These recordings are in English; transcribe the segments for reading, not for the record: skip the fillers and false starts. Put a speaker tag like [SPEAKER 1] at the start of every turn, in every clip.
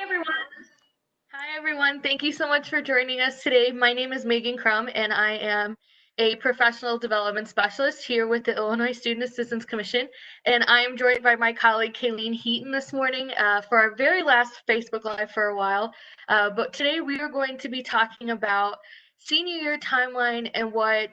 [SPEAKER 1] everyone. Hi, everyone. Thank you so much for joining us today. My name is Megan Crum, and I am a professional development specialist here with the Illinois Student Assistance Commission. And I am joined by my colleague, Kayleen Heaton, this morning for our very last Facebook Live for a while. But today we are going to be talking about senior year timeline and what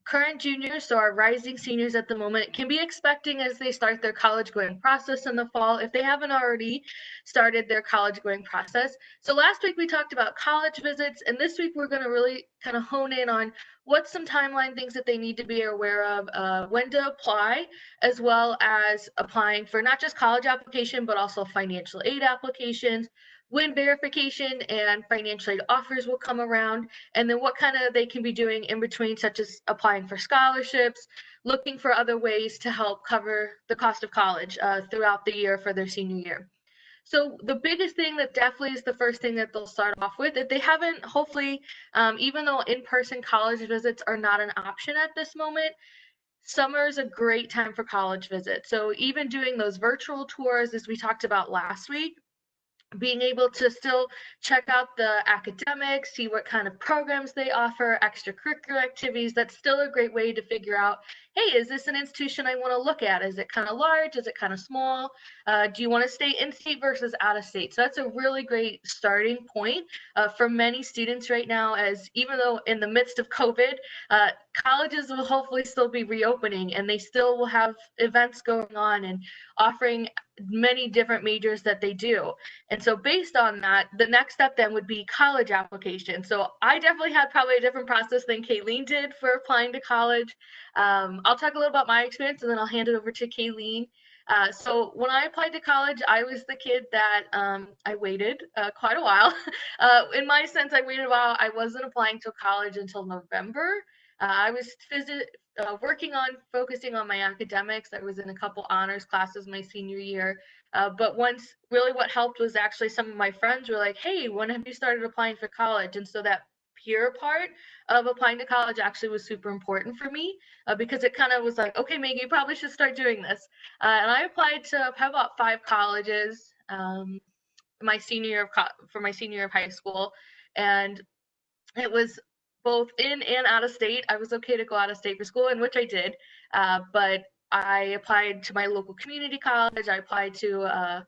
[SPEAKER 1] current juniors, so our rising seniors at the moment, can be expecting as they start their college going process in the fall if they haven't already started their college going process. So last week we talked about college visits, and this week we're going to really kind of hone in on what's some timeline things that they need to be aware of, when to apply, as well as applying for not just college application, but also financial aid applications, when verification and financial aid offers will come around, and then what kind of they can be doing in between, such as applying for scholarships, looking for other ways to help cover the cost of college throughout the year for their senior year. So the biggest thing that definitely is the first thing that they'll start off with, if they haven't, hopefully, even though in-person college visits are not an option at this moment, summer is a great time for college visits. So even doing those virtual tours, as we talked about last week, being able to still check out the academics, see what kind of programs they offer, extracurricular activities. That's still a great way to figure out, hey, is this an institution I want to look at? Is it kind of large? Is it kind of small? Do you want to stay in state versus out of state? So that's a really great starting point for many students right now, as even though in the midst of COVID, colleges will hopefully still be reopening and they still will have events going on and offering many different majors that they do. And so based on that, the next step then would be college application. So I definitely had probably a different process than Kayleen did for applying to college. I'll talk a little about my experience and then I'll hand it over to Kayleen. So when I applied to college, I was the kid that I waited quite a while. In my sense, I waited a while. I wasn't applying to college until November. I was working on focusing on my academics. I was in a couple honors classes my senior year. But once, really what helped was actually some of my friends were like, hey, when have you started applying for college? And so that peer part of applying to college actually was super important for me because it kind of was like, okay, Maggie, you probably should start doing this. And I applied to about 5 colleges my senior year for my senior year of high school. And it was both in and out of state. I was okay to go out of state for school, in which I did. But I applied to my local community college. I applied to a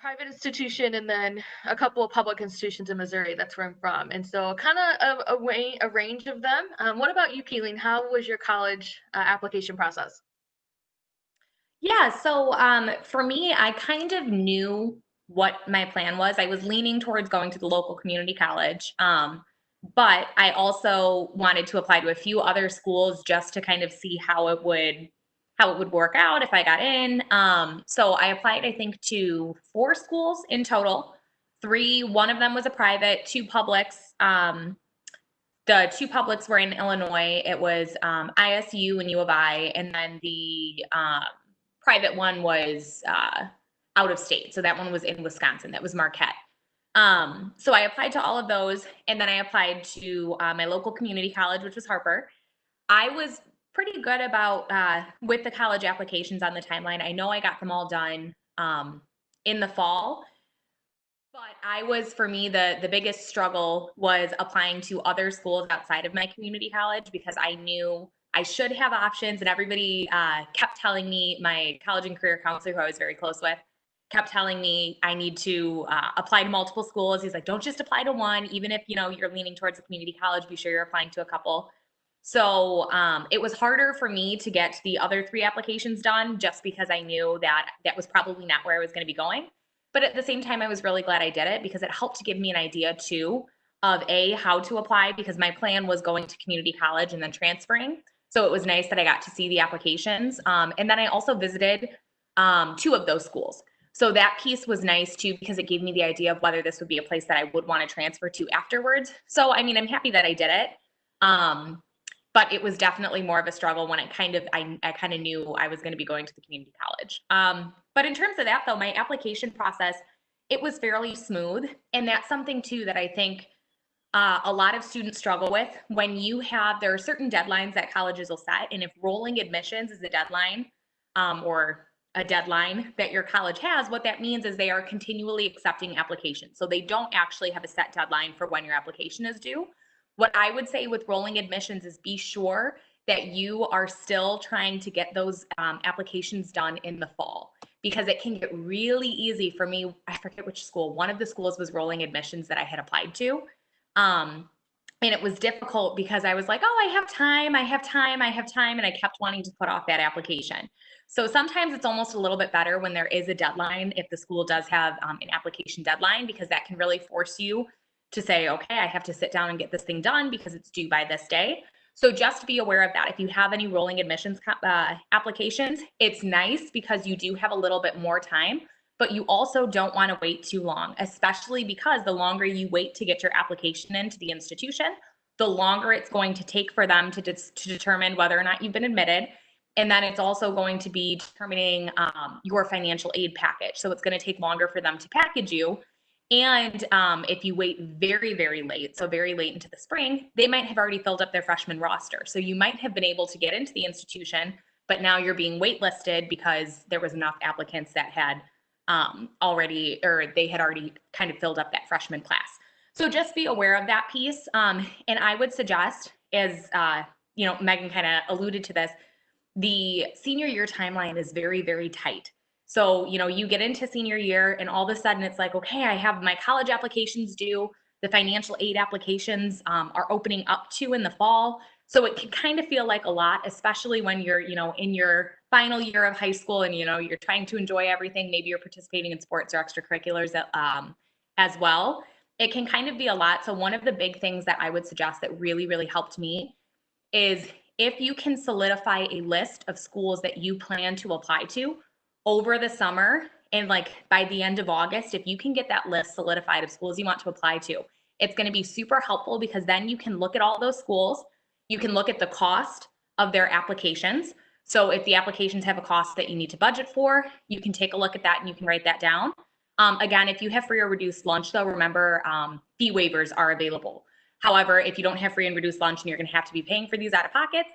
[SPEAKER 1] private institution and then a couple of public institutions in Missouri. That's where I'm from. And so kind of a range of them. What about you, Keeling? How was your college application process?
[SPEAKER 2] Yeah, so for me, I kind of knew what my plan was. I was leaning towards going to the local community college, but I also wanted to apply to a few other schools just to kind of see how it would work out if I got in. So I applied, I think, to 4 schools in total. 3, one of them was a private, 2 publics. The 2 publics were in Illinois. It was ISU and U of I, and then the private one was out of state. So that one was in Wisconsin. That was Marquette. So I applied to all of those, and then I applied to my local community college, which was Harper. I was pretty good about with the college applications on the timeline. I know I got them all done in the fall, but for me, the biggest struggle was applying to other schools outside of my community college because I knew I should have options, and everybody kept telling me, my college and career counselor, who I was very close with, kept telling me I need to apply to multiple schools. He's like, don't just apply to one, even if you're leaning towards a community college, be sure you're applying to a couple. So it was harder for me to get the other 3 applications done just because I knew that that was probably not where I was going to be going. But at the same time, I was really glad I did it because it helped to give me an idea too of how to apply, because my plan was going to community college and then transferring. So it was nice that I got to see the applications. And then I also visited 2 of those schools. So that piece was nice too, because it gave me the idea of whether this would be a place that I would want to transfer to afterwards. So, I mean, I'm happy that I did it. But it was definitely more of a struggle when I kind of knew I was going to be going to the community college. But in terms of that, though, my application process, it was fairly smooth. And that's something too that I think a lot of students struggle with. When there are certain deadlines that colleges will set, and if rolling admissions is a deadline, or a deadline that your college has, what that means is they are continually accepting applications. So they don't actually have a set deadline for when your application is due. What I would say with rolling admissions is be sure that you are still trying to get those applications done in the fall, because it can get really easy for me. I forget which school. One of the schools was rolling admissions that I had applied to. And it was difficult because I was like, oh, I have time, I have time, I have time. And I kept wanting to put off that application. So sometimes it's almost a little bit better when there is a deadline, if the school does have an application deadline, because that can really force you to say, okay, I have to sit down and get this thing done because it's due by this day. So just be aware of that. If you have any rolling admissions applications, it's nice because you do have a little bit more time, but you also don't want to wait too long, especially because the longer you wait to get your application into the institution, the longer it's going to take for them to determine whether or not you've been admitted. And then it's also going to be determining your financial aid package. So it's going to take longer for them to package you. And if you wait very, very late, so very late into the spring, they might have already filled up their freshman roster. So you might have been able to get into the institution, but now you're being waitlisted because there was enough applicants that had already, or they had already kind of filled up that freshman class. So just be aware of that piece. And I would suggest, as Megan kind of alluded to this, the senior year timeline is very, very tight. So, you get into senior year and all of a sudden it's like, okay, I have my college applications due. The financial aid applications are opening up too in the fall. So it can kind of feel like a lot, especially when you're, in your final year of high school and, you're trying to enjoy everything. Maybe you're participating in sports or extracurriculars as well. It can kind of be a lot. So one of the big things that I would suggest that really, really helped me is if you can solidify a list of schools that you plan to apply to over the summer, and like by the end of August, if you can get that list solidified of schools you want to apply to, it's going to be super helpful because then you can look at all those schools. You can look at the cost of their applications. So if the applications have a cost that you need to budget for, you can take a look at that and you can write that down. Again, if you have free or reduced lunch, though, remember fee waivers are available. However, if you don't have free and reduced lunch and you're going to have to be paying for these out of pocket,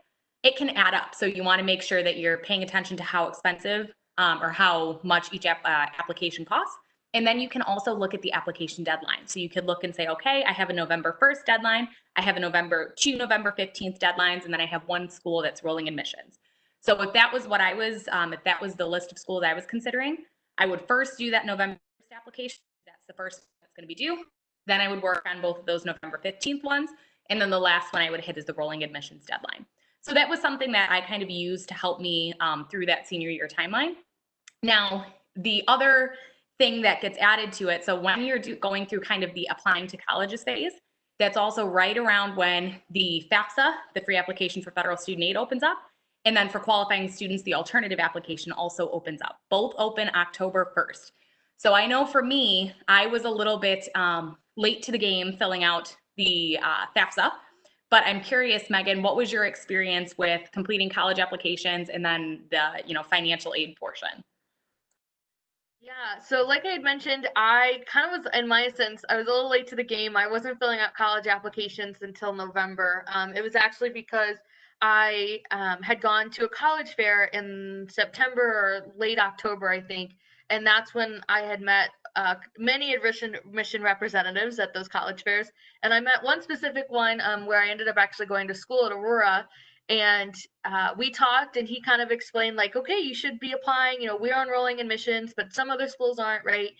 [SPEAKER 2] it can add up. So you want to make sure that you're paying attention to how expensive or how much each application costs. And then you can also look at the application deadline. So you could look and say, okay, I have a November 1st deadline. I have two November 15th deadlines, and then I have one school that's rolling admissions. So if that was what I was, if that was the list of schools I was considering, I would first do that November 1st application. That's the first that's going to be due. Then I would work on both of those November 15th ones. And then the last one I would hit is the rolling admissions deadline. So that was something that I kind of used to help me through that senior year timeline. Now, the other thing that gets added to it, so when you're going through kind of the applying to colleges phase, that's also right around when the FAFSA, the free application for federal student aid, opens up. And then for qualifying students, the alternative application also opens up. Both open October 1st. So I know for me, I was a little bit late to the game filling out the FAFSA. But I'm curious, Megan, what was your experience with completing college applications and then the financial aid portion?
[SPEAKER 1] Yeah, so like I had mentioned, I kind of was, in my sense, I was a little late to the game. I wasn't filling out college applications until November. It was actually because I had gone to a college fair in September or late October, I think, and that's when I had met many admission representatives at those college fairs, and I met one specific one where I ended up actually going to school at Aurora, and we talked and he kind of explained like, okay, you should be applying, we're on rolling admissions, but some other schools aren't, right?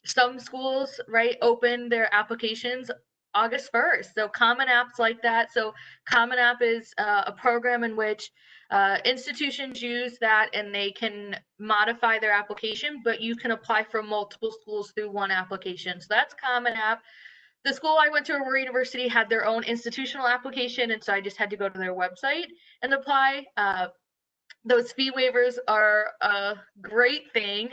[SPEAKER 1] Some schools, right, open their applications August 1st. So Common App's like that. So Common App is a program in which institutions use that and they can modify their application, but you can apply for multiple schools through one application. So that's Common App. The school I went to, Aurora University, had their own institutional application, and so I just had to go to their website and apply. Those fee waivers are a great thing,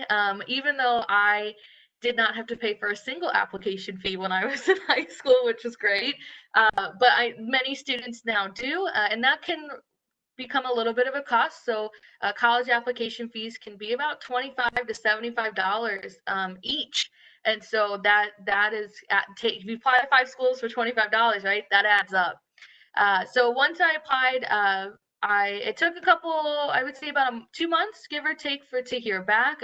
[SPEAKER 1] even though I did not have to pay for a single application fee when I was in high school, which was great. But many students now do, and that can become a little bit of a cost. So college application fees can be about $25 to $75 each. And so that is if you apply to 5 schools for $25, right? That adds up. So once I applied it took a couple, I would say about 2 months, give or take, to hear back.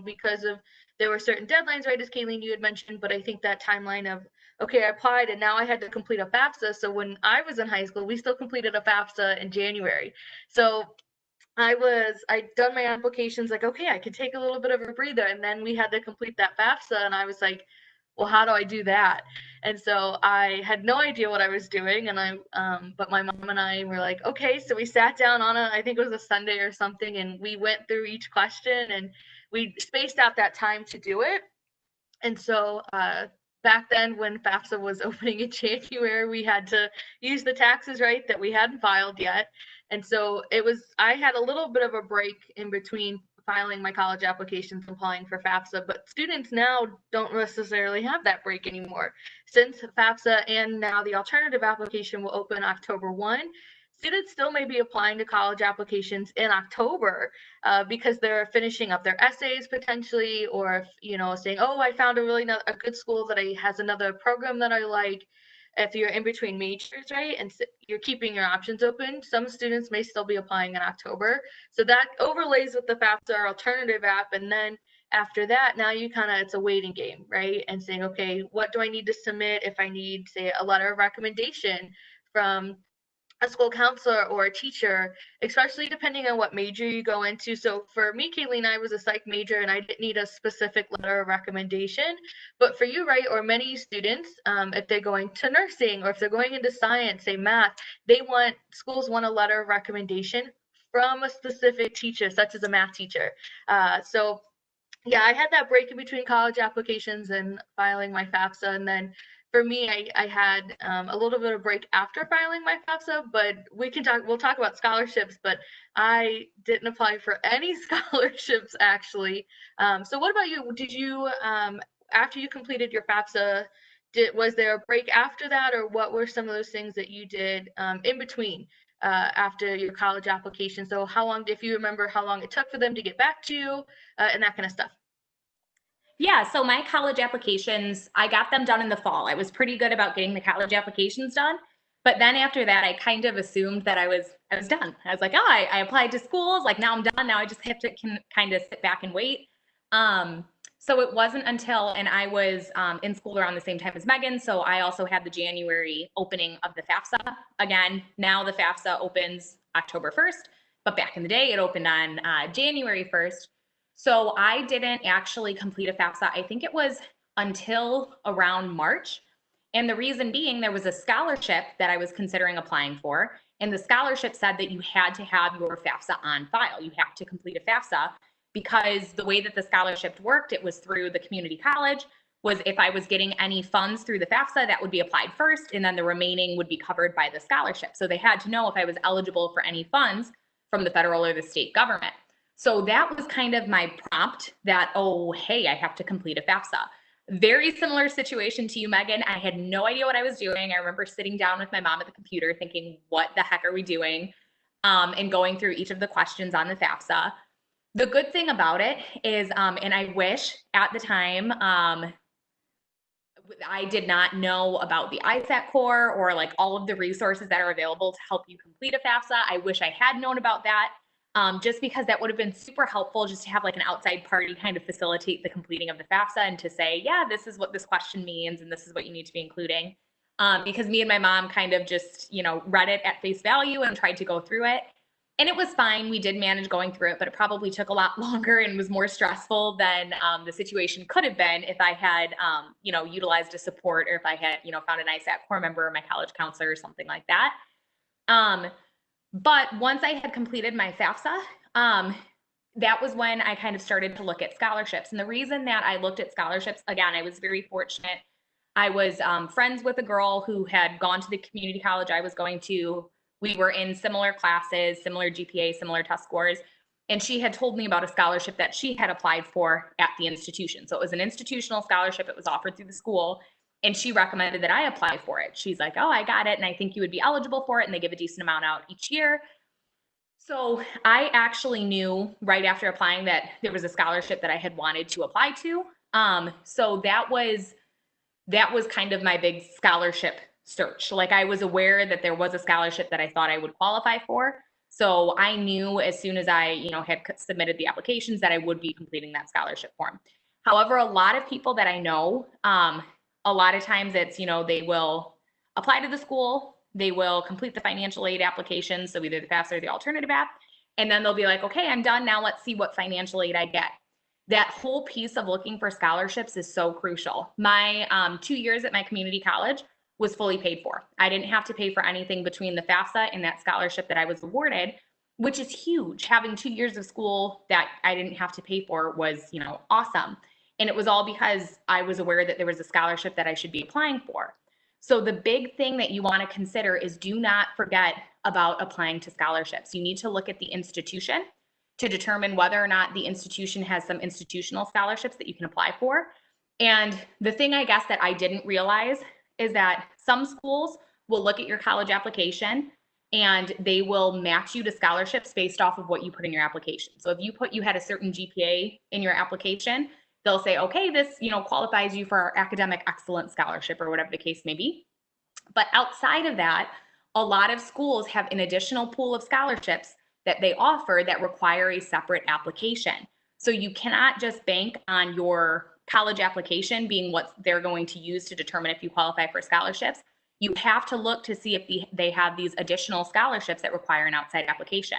[SPEAKER 1] Because of there were certain deadlines, right, as Kayleen you had mentioned, but I think that timeline of okay, I applied and now I had to complete a FAFSA. So when I was in high school, we still completed a FAFSA in January. So I'd done my applications like, okay, I could take a little bit of a breather. And then we had to complete that FAFSA. And I was like, well, how do I do that? And so I had no idea what I was doing. But my mom and I were like, okay. So we sat down on I think it was a Sunday or something, and we went through each question and we spaced out that time to do it. And so back then, when FAFSA was opening in January, we had to use the taxes, right, that we hadn't filed yet. And so I had a little bit of a break in between filing my college applications and applying for FAFSA, but students now don't necessarily have that break anymore. Since FAFSA and now the alternative application will open October 1, students still may be applying to college applications in October because they're finishing up their essays potentially, or saying, oh, I found a good school that has another program that I like. If you're in between majors, right, and you're keeping your options open, some students may still be applying in October. So that overlays with the FAFSA alternative app, and then after that, now it's a waiting game, right? And saying, okay, what do I need to submit if I need, say, a letter of recommendation from a school counselor or a teacher, especially depending on what major you go into. So for me, Kayleen, I was a psych major and I didn't need a specific letter of recommendation. But for you, right, or many students, if they're going to nursing or if they're going into science, say math, schools want a letter of recommendation from a specific teacher, such as a math teacher. So yeah, I had that break in between college applications and filing my FAFSA. And then for me, I had a little bit of break after filing my FAFSA, but we'll talk about scholarships, but I didn't apply for any scholarships actually. So what about you? Did you, after you completed your FAFSA, was there a break after that, or what were some of those things that you did in between after your college application? So how long, if you remember how long it took for them to get back to you and that kind of stuff?
[SPEAKER 2] Yeah, so my college applications, I got them done in the fall. I was pretty good about getting the college applications done. But then after that, I kind of assumed that I was done. I was like, oh, I applied to schools, like now I'm done. Now I just have to kind of sit back and wait. So it wasn't until, and I was in school around the same time as Megan, so I also had the January opening of the FAFSA. Again, now the FAFSA opens October 1st, but back in the day, it opened on January 1st. So I didn't actually complete a FAFSA. I think it was until around March. And the reason being, there was a scholarship that I was considering applying for. And the scholarship said that you had to have your FAFSA on file. You have to complete a FAFSA because the way that the scholarship worked, it was through the community college, was if I was getting any funds through the FAFSA, that would be applied first, and then the remaining would be covered by the scholarship. So they had to know if I was eligible for any funds from the federal or the state government. So that was kind of my prompt that, oh, hey, I have to complete a FAFSA. Very similar situation to you, Megan. I had no idea what I was doing. I remember sitting down with my mom at the computer thinking, what the heck are we doing? And going through each of the questions on the FAFSA. The good thing about it is, and I wish at the time, I did not know about the ISAC core or like all of the resources that are available to help you complete a FAFSA. I wish I had known about that. Just because that would have been super helpful just to have like an outside party kind of facilitate the completing of the FAFSA and to say, yeah, this is what this question means and this is what you need to be including. Because me and my mom kind of just, read it at face value and tried to go through it. And it was fine. We did manage going through it, but it probably took a lot longer and was more stressful than the situation could have been if I had, utilized a support or if I had, found an ISAC core member or my college counselor or something like that. But once I had completed my FAFSA, that was when I kind of started to look at scholarships. And the reason that I looked at scholarships, again, I was very fortunate. I was friends with a girl who had gone to the community college I was going to. We were in similar classes, similar GPA, similar test scores. And she had told me about a scholarship that she had applied for at the institution. So it was an institutional scholarship. It was offered through the school. And she recommended that I apply for it. She's like, oh, I got it. And I think you would be eligible for it. And they give a decent amount out each year. So I actually knew right after applying that there was a scholarship that I had wanted to apply to. So that was kind of my big scholarship search. Like I was aware that there was a scholarship that I thought I would qualify for. So I knew as soon as I, had submitted the applications that I would be completing that scholarship form. However, a lot of people that I know, a lot of times it's, they will apply to the school, they will complete the financial aid application, so either the FAFSA or the alternative app, and then they'll be like, okay, I'm done, now let's see what financial aid I get. That whole piece of looking for scholarships is so crucial. My 2 years at my community college was fully paid for. I didn't have to pay for anything between the FAFSA and that scholarship that I was awarded, which is huge. Having 2 years of school that I didn't have to pay for was, awesome. And it was all because I was aware that there was a scholarship that I should be applying for. So the big thing that you want to consider is do not forget about applying to scholarships. You need to look at the institution to determine whether or not the institution has some institutional scholarships that you can apply for. And the thing I guess that I didn't realize is that some schools will look at your college application and they will match you to scholarships based off of what you put in your application. So if you had a certain GPA in your application, they'll say, okay, this, qualifies you for our academic excellence scholarship or whatever the case may be. But outside of that, a lot of schools have an additional pool of scholarships that they offer that require a separate application. So you cannot just bank on your college application being what they're going to use to determine if you qualify for scholarships. You have to look to see if they have these additional scholarships that require an outside application.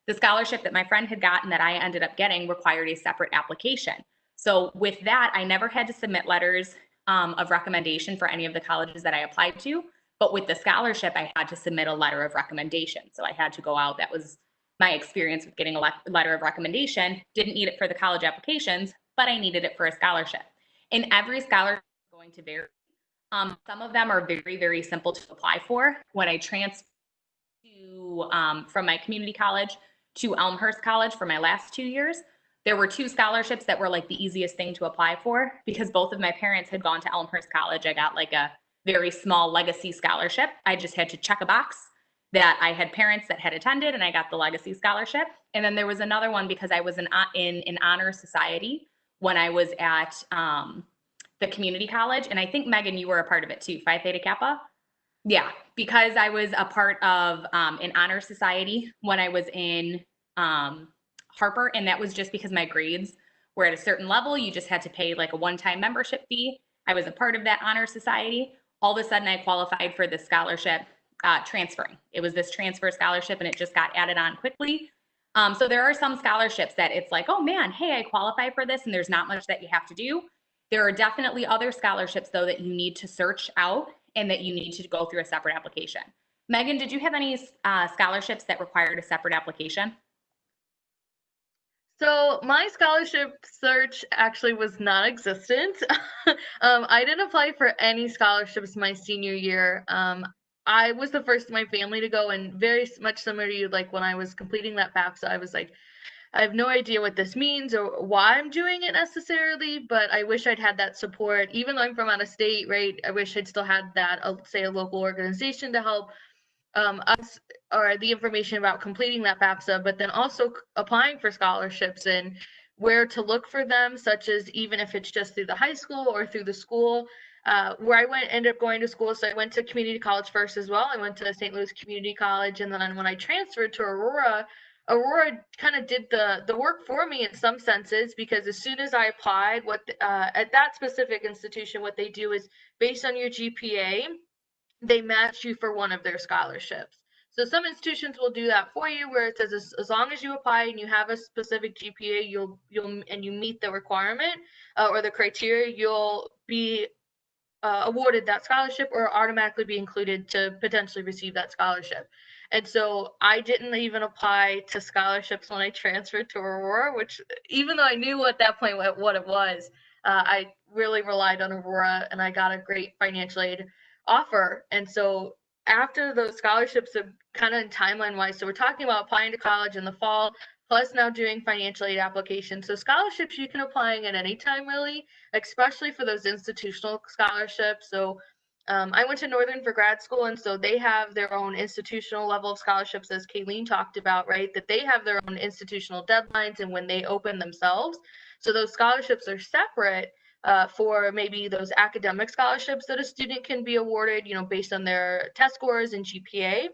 [SPEAKER 2] The scholarship that my friend had gotten that I ended up getting required a separate application. So with that, I never had to submit letters of recommendation for any of the colleges that I applied to. But with the scholarship, I had to submit a letter of recommendation. So I had to go out. That was my experience with getting a letter of recommendation. Didn't need it for the college applications, but I needed it for a scholarship. And every scholarship is going to vary. Some of them are very, very simple to apply for. When I transferred from my community college to Elmhurst College for my last 2 years, there were 2 scholarships that were like the easiest thing to apply for because both of my parents had gone to Elmhurst College. I got like a very small legacy scholarship. I just had to check a box that I had parents that had attended and I got the legacy scholarship. And then there was another one because I was in an honor society when I was at the community college. And I think, Megan, you were a part of it too, Phi Theta Kappa. Yeah, because I was a part of an honor society when I was in Harper. And that was just because my grades were at a certain level. You just had to pay like a one-time membership fee. I was a part of that honor society. All of a sudden I qualified for the scholarship transferring. It was this transfer scholarship and it just got added on quickly. So there are some scholarships that it's like, oh man, hey, I qualify for this and there's not much that you have to do. There are definitely other scholarships though that you need to search out and that you need to go through a separate application. Megan, did you have any scholarships that required a separate application?
[SPEAKER 1] So my scholarship search actually was non-existent. I didn't apply for any scholarships my senior year. I was the first in my family to go, and very much similar to you, like when I was completing that FAFSA, I was like, I have no idea what this means or why I'm doing it necessarily, but I wish I'd had that support. Even though I'm from out of state, right? I wish I'd still had that, say, a local organization to help us or the information about completing that FAFSA, but then also applying for scholarships and where to look for them, such as even if it's just through the high school or through the school. Where I ended up going to school, so I went to community college first as well. I went to St. Louis Community College, and then when I transferred to Aurora, Aurora kind of did the work for me in some senses because as soon as I applied, at that specific institution, what they do is based on your GPA, they match you for one of their scholarships. So some institutions will do that for you, where it says as long as you apply and you have a specific GPA, you'll and you meet the requirement or the criteria, you'll be awarded that scholarship or automatically be included to potentially receive that scholarship. And so I didn't even apply to scholarships when I transferred to Aurora, which even though I knew at that point what it was, I really relied on Aurora and I got a great financial aid offer. And so after those scholarships are kind of in timeline wise, so we're talking about applying to college in the fall, plus now doing financial aid applications. So scholarships you can apply at any time really, especially for those institutional scholarships. So I went to Northern for grad school, and so they have their own institutional level of scholarships, as Kayleen talked about, right? That they have their own institutional deadlines and when they open themselves. So those scholarships are separate for maybe those academic scholarships that a student can be awarded, based on their test scores and GPA.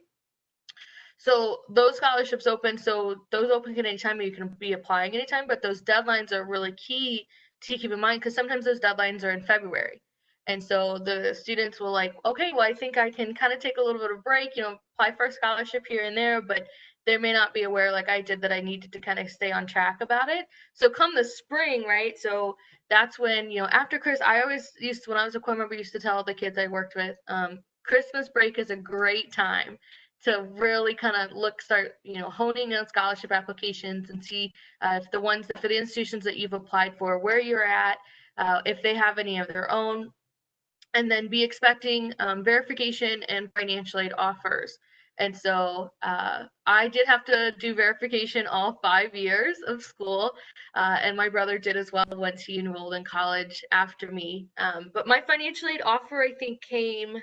[SPEAKER 1] So those scholarships open, so those open at any time, you can be applying anytime, but those deadlines are really key to keep in mind because sometimes those deadlines are in February. And so the students will like, okay, well, I think I can kind of take a little bit of break, apply for a scholarship here and there, but they may not be aware, like I did, that I needed to kind of stay on track about it. So come the spring, right? So that's when, after Chris, I always used to, when I was a core member, used to tell the kids I worked with, Christmas break is a great time to really kind of start, honing in scholarship applications and see if for the institutions that you've applied for, where you're at, if they have any of their own, and then be expecting verification and financial aid offers. And so I did have to do verification all 5 years of school, and my brother did as well once he enrolled in college after me. But my financial aid offer, I think, came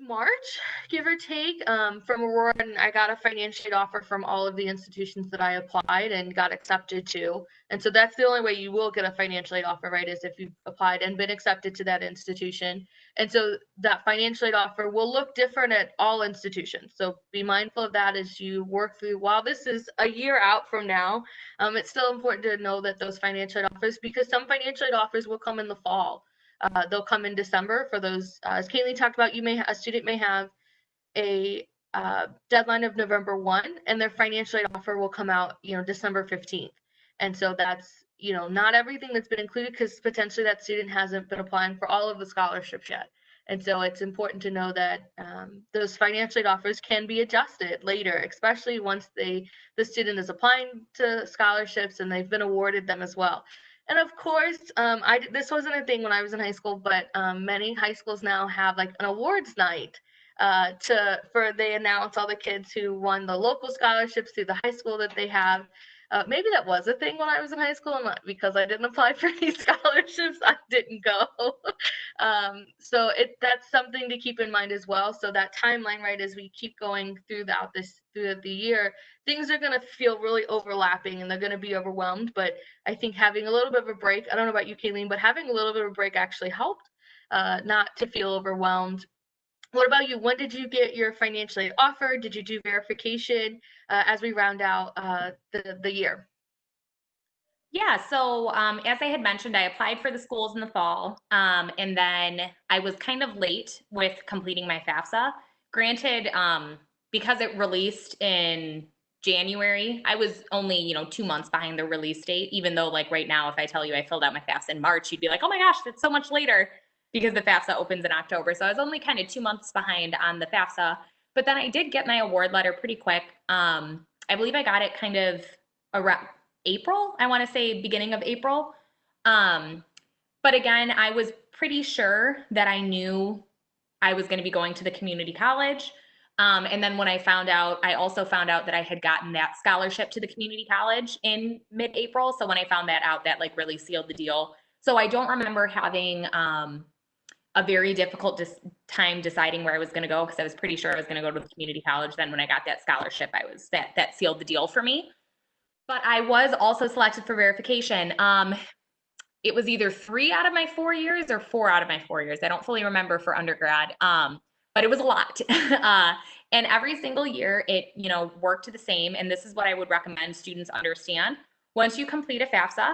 [SPEAKER 1] March, give or take, from Aurora, and I got a financial aid offer from all of the institutions that I applied and got accepted to. And so that's the only way you will get a financial aid offer, right, is if you've applied and been accepted to that institution. And so that financial aid offer will look different at all institutions. So be mindful of that as you work through. While this is a year out from now, it's still important to know that those financial aid offers, because some financial aid offers will come in the fall. They'll come in December for those. As Kaylee talked about, a student may have a deadline of November 1, and their financial aid offer will come out, December 15th. And so that's, not everything that's been included because potentially that student hasn't been applying for all of the scholarships yet. And so it's important to know that those financial aid offers can be adjusted later, especially once the student is applying to scholarships and they've been awarded them as well. And of course, this wasn't a thing when I was in high school, but many high schools now have like an awards night they announce all the kids who won the local scholarships through the high school that they have. Maybe that was a thing when I was in high school, and because I didn't apply for any scholarships, I didn't go. So that's something to keep in mind as well. So that timeline, right, as we keep going throughout the year, things are going to feel really overlapping and they're going to be overwhelmed. But I think having a little bit of a break, I don't know about you, Kayleen, but having a little bit of a break actually helped not to feel overwhelmed. What about you? When did you get your financial aid offer? Did you do verification as we round out the year?
[SPEAKER 2] Yeah, so as I had mentioned, I applied for the schools in the fall, and then I was kind of late with completing my FAFSA. Granted, because it released in January, I was only, 2 months behind the release date, even though like right now, if I tell you I filled out my FAFSA in March, you'd be like, oh my gosh, that's so much later because the FAFSA opens in October. So I was only kind of 2 months behind on the FAFSA, but then I did get my award letter pretty quick. I believe I got it kind of around April, I want to say beginning of April. Um, but again, I was pretty sure that I knew I was going to be going to the community college. And then when I also found out that I had gotten that scholarship to the community college in mid-April. So when I found that out, that like really sealed the deal. So I don't remember having a very difficult time deciding where I was going to go because I was pretty sure I was going to go to the community college. Then when I got that scholarship, that sealed the deal for me. But I was also selected for verification. It was either 3 out of my 4 years or 4 out of my 4 years. I don't fully remember for undergrad, but it was a lot. And every single year it, worked the same. And this is what I would recommend students understand. Once you complete a FAFSA,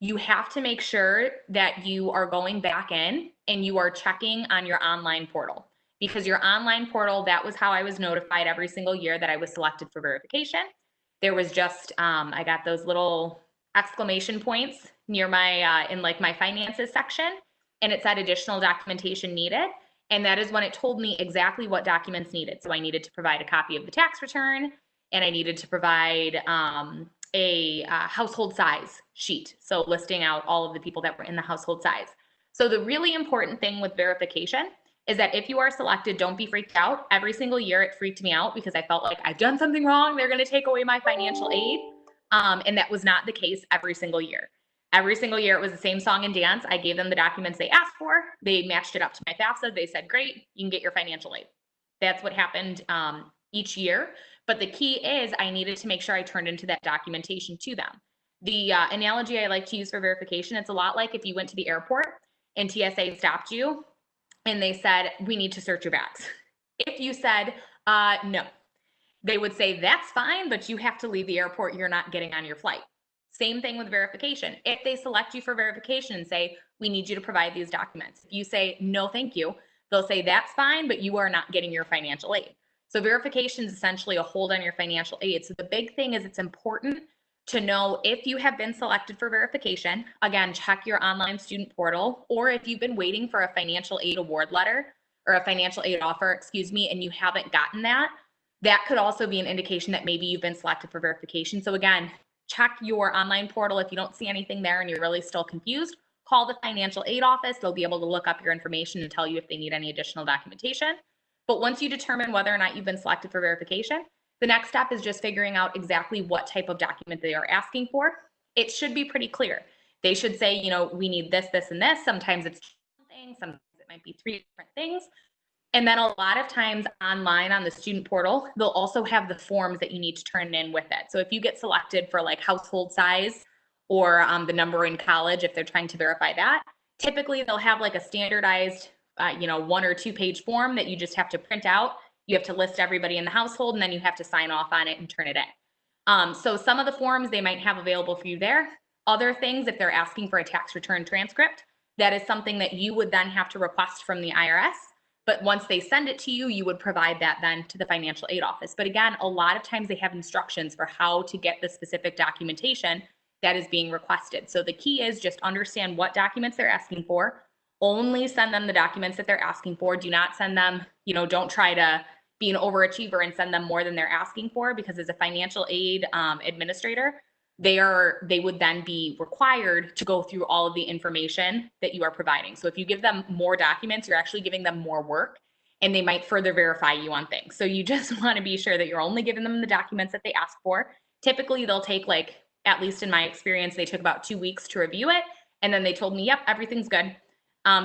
[SPEAKER 2] you have to make sure that you are going back in and you are checking on your online portal. Because your online portal, that was how I was notified every single year that I was selected for verification. There was just, I got those little exclamation points near my, in like my finances section, and it said additional documentation needed. And that is when it told me exactly what documents needed. So I needed to provide a copy of the tax return, and I needed to provide a household size sheet. So listing out all of the people that were in the household size. So the really important thing with verification is that if you are selected, don't be freaked out. Every single year it freaked me out because I felt like I've done something wrong. They're going to take away my financial aid. And that was not the case every single year. Every single year it was the same song and dance. I gave them the documents they asked for. They matched it up to my FAFSA. They said, great, you can get your financial aid. That's what happened each year. But the key is I needed to make sure I turned into that documentation to them. The analogy I like to use for verification, it's a lot like if you went to the airport and TSA stopped you and they said, we need to search your bags. If you said, no, they would say, that's fine, but you have to leave the airport. You're not getting on your flight. Same thing with verification. If they select you for verification and say, we need you to provide these documents, if you say, no, thank you, they'll say, that's fine, but you are not getting your financial aid. So verification is essentially a hold on your financial aid. So the big thing is it's important to know if you have been selected for verification. Again, check your online student portal, or if you've been waiting for a financial aid award letter or a financial aid offer, excuse me, and you haven't gotten that, that could also be an indication that maybe you've been selected for verification. So again, check your online portal. If you don't see anything there and you're really still confused, call the financial aid office. They'll be able to look up your information and tell you if they need any additional documentation. But once you determine whether or not you've been selected for verification, the next step is just figuring out exactly what type of document they are asking for. It should be pretty clear. They should say, you know, we need this, this, and this. Sometimes it's one thing, sometimes it might be 3 different things. And then a lot of times online on the student portal, they'll also have the forms that you need to turn in with it. So if you get selected for like household size or the number in college, if they're trying to verify that, typically they'll have like a standardized, 1 or 2 page form that you just have to print out. You have to list everybody in the household, and then you have to sign off on it and turn it in. So some of the forms they might have available for you there. Other things, if they're asking for a tax return transcript, that is something that you would then have to request from the IRS. But once they send it to you, you would provide that then to the financial aid office. But again, a lot of times they have instructions for how to get the specific documentation that is being requested. So the key is just understand what documents they're asking for. Only send them the documents that they're asking for. Do not send them, don't try to be an overachiever and send them more than they're asking for, because as a financial aid administrator, they would then be required to go through all of the information that you are providing. So if you give them more documents, you're actually giving them more work, and they might further verify you on things. So you just want to be sure that you're only giving them the documents that they ask for. Typically they'll take, like, at least in my experience, they took about 2 weeks to review it. And then they told me, yep, everything's good.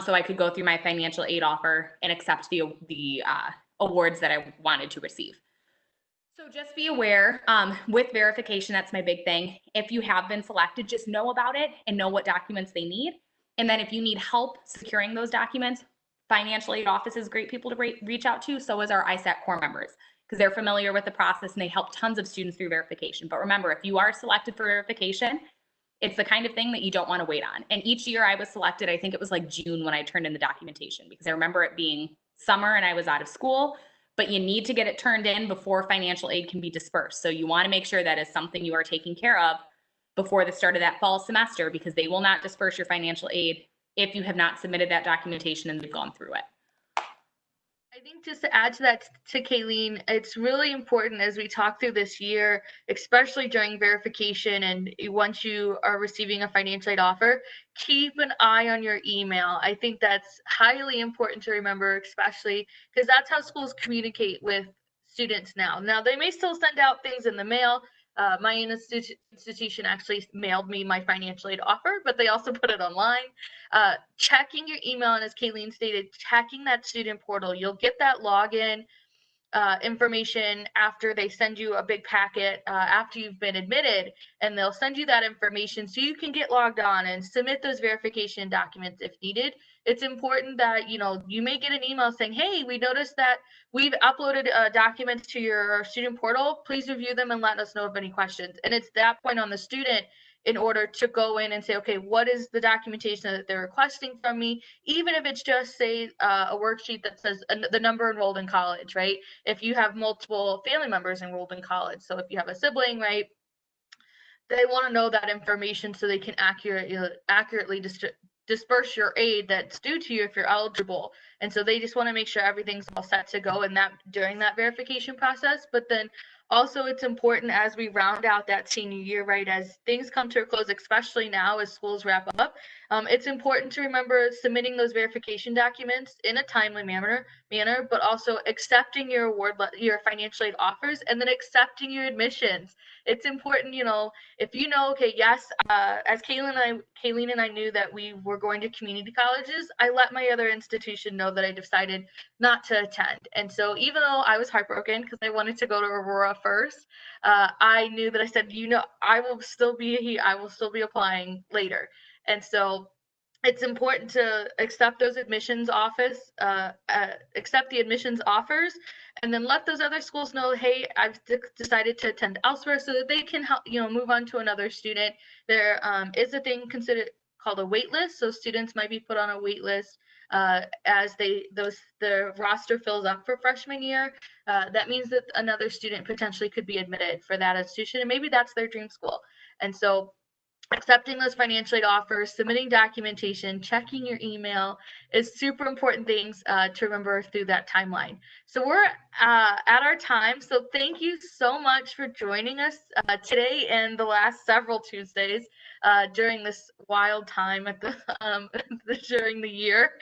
[SPEAKER 2] So I could go through my financial aid offer and accept the awards that I wanted to receive. So just be aware with verification, that's my big thing. If you have been selected, just know about it and know what documents they need. And then if you need help securing those documents, financial aid office is great people to reach out to. So is our ISAC core members, because they're familiar with the process and they help tons of students through verification. But remember, if you are selected for verification, it's the kind of thing that you don't want to wait on. And each year I was selected, I think it was like June when I turned in the documentation, because I remember it being summer and I was out of school. But you need to get it turned in before financial aid can be dispersed. So you want to make sure that is something you are taking care of before the start of that fall semester, because they will not disperse your financial aid if you have not submitted that documentation and they've gone through it.
[SPEAKER 1] I think just to add to that, to Kayleen, it's really important as we talk through this year, especially during verification and once you are receiving a financial aid offer, keep an eye on your email. I think that's highly important to remember, especially because that's how schools communicate with students now. Now, they may still send out things in the mail. My institution actually mailed me my financial aid offer, but they also put it online. Checking your email, and as Kayleen stated, checking that student portal. You'll get that login information after they send you a big packet after you've been admitted, and they'll send you that information so you can get logged on and submit those verification documents if needed. It's important that you may get an email saying, hey, we noticed that we've uploaded documents to your student portal, please review them and let us know of any questions. And it's that point on the student in order to go in and say, okay, what is the documentation that they're requesting from me, even if it's just, say, a worksheet that says the number enrolled in college, right? If you have multiple family members enrolled in college, so if you have a sibling, right, they want to know that information so they can accurately disperse your aid that's due to you if you're eligible. And so they just want to make sure everything's all set to go in that during that verification process. But then also it's important as we round out that senior year, right, as things come to a close, especially now as schools wrap up, it's important to remember submitting those verification documents in a timely manner, but also accepting your your financial aid offers, and then accepting your admissions. It's important, if okay, yes, as Kayleen and I knew that we were going to community colleges, I let my other institution know that I decided not to attend. And so even though I was heartbroken because I wanted to go to Aurora first, I knew that I said, I will still be applying later. And so it's important to accept those accept the admissions offers, and then let those other schools know, hey, I've decided to attend elsewhere, so that they can help, move on to another student. There is a thing considered called a wait list, so students might be put on a wait list as the roster fills up for freshman year. That means that another student potentially could be admitted for that institution, and maybe that's their dream school. And so accepting those financial aid offers, submitting documentation, checking your email is super important things to remember through that timeline. So we're at our time. So thank you so much for joining us today and the last several Tuesdays during this wild time at the during the year.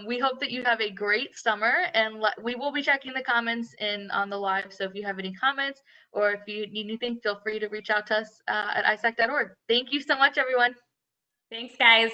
[SPEAKER 1] We hope that you have a great summer, and we will be checking the comments in on the live. So if you have any comments, or if you need anything, feel free to reach out to us at isac.org. Thank you so much, everyone.
[SPEAKER 2] Thanks, guys.